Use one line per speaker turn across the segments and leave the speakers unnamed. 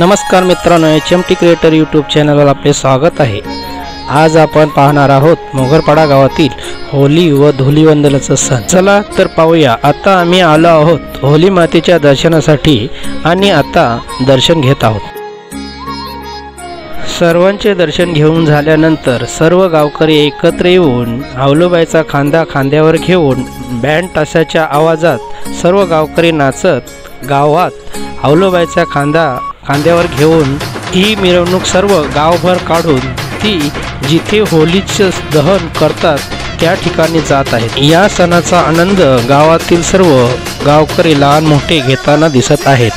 नमस्कार मित्रांनो, HMT creator YouTube चॅनलवर आपले स्वागत आहे। आज आपण पाहणार आहोत मोगरपाडा गावातील होली व धुलीवंदनाचा सण। चला तर पाहूया। आता आम्ही आलो आहोत होली मातेच्या दर्शनासाठी आणि आता दर्शन घेत आहोत। सर्वांचे दर्शन घेऊन झाल्यानंतर सर्व गावकरी एकत्र येऊन आवलोबाईचा खांदा खांद्यावर घेऊन बँड ताशाच्या आवाजात सर्व गावकरी नाचत गावात आवलोबाईचा खांद्यावर घेऊन ही मिरवणूक सर्व गावभर काढून ती जिथे होलीचे दहन करतात त्या ठिकाणी जात आहेत। या सणाचा आनंद गावातील सर्व गावकरी लहान मोठे घेताना दिसत आहेत।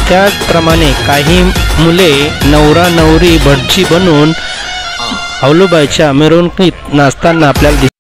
त्याचप्रमाणे काही मुले नवरा नवरी भटजी बनून आवलोबाईच्या मिरवणुकीत नाचताना आपल्याला दिसतात।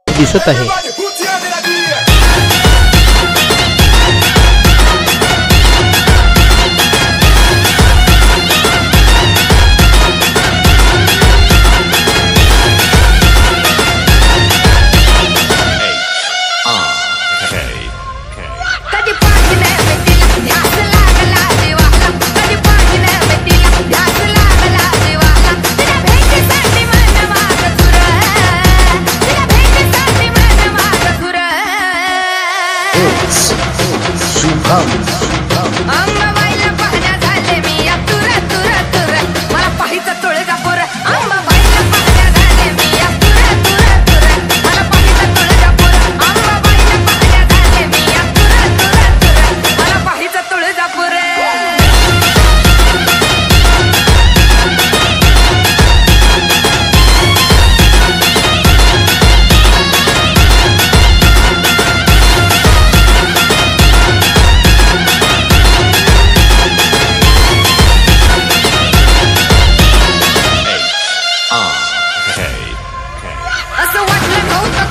दिसत आहे।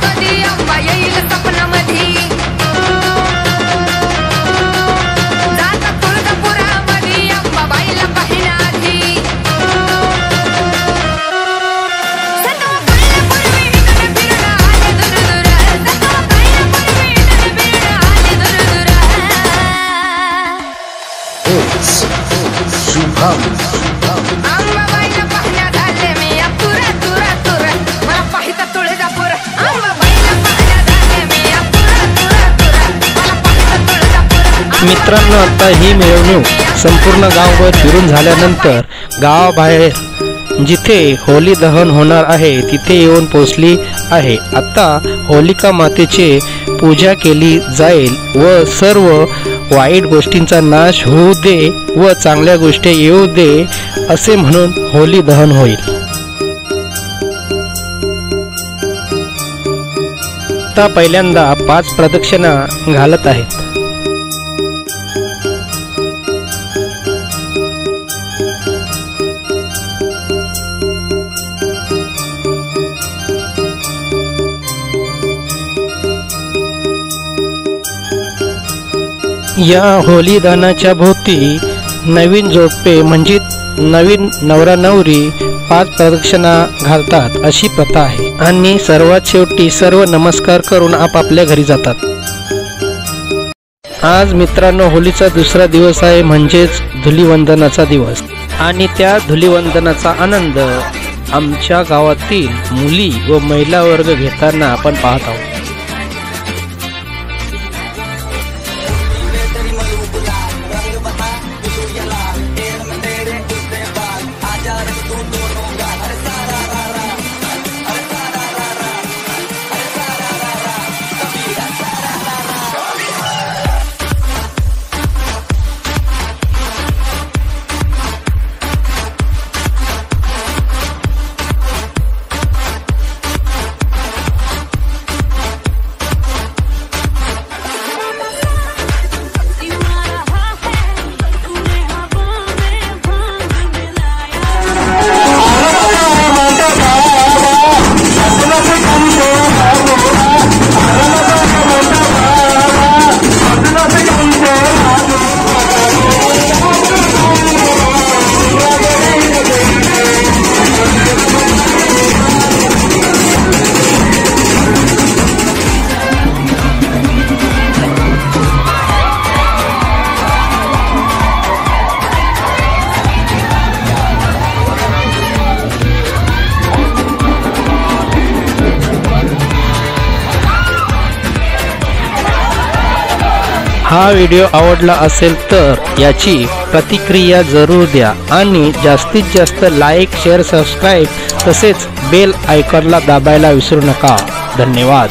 कधी अंबा येईल स्वप्नामधी जाता तुळजापुरामधी अंबा बाईला पाहण्याआधी सतवा पाहिल्यापूर्वी इकडे फिरणं आले दूर सतवा पाहिल्यापूर्वी इकडे फिरणं आले दूर
शुभम
अंबाबाईला पाहण्या झाले मी अपुरा तुरा तुरा मला पाहिता तुळजापूर अंबाबाईला पाहण्या झाले मी अपुरा तुरा तुरा मला पाहिता तुळजापूर
मित्रांनो, आता ही मिरवणूक संपूर्ण गावभर फिरून झाल्यानंतर गावाबाहेर जिथे होली दहन होणार आहे तिथे येऊन पोचली आहे. आता होलिका मातेची पूजा केली जाईल व सर्व वाईट गोष्टींचा नाश होऊ दे व चांगल्या गोष्टी येऊ दे असे म्हणून होली दहन होईल. आता पहिल्यांदा 5 प्रदक्षिणा घालत आहेत. या होली दहनाच्या भोवती नवीन जोडपे म्हणजे नवीन नवरा नवरी 5 प्रदक्षिणा घालतात अशी प्रथा आहे आणि सर्वात शेवटी सर्व नमस्कार करून आपापल्या घरी जातात. आज मित्रांनो होलीचा दुसरा दिवस आहे म्हणजेच धुलीवंदनाचा दिवस आणि त्या धुलीवंदनाचा आनंद आमच्या गावातील मुली व महिला वर्ग घेताना आपण पाहत आहोत. हा व्हिडिओ आवडला असेल तर याची प्रतिक्रिया जरूर द्या आणि जास्तीत जास्त लाईक, शेअर, सबस्क्राईब तसेच बेल आयकॉनला दाबायला विसरू नका. धन्यवाद.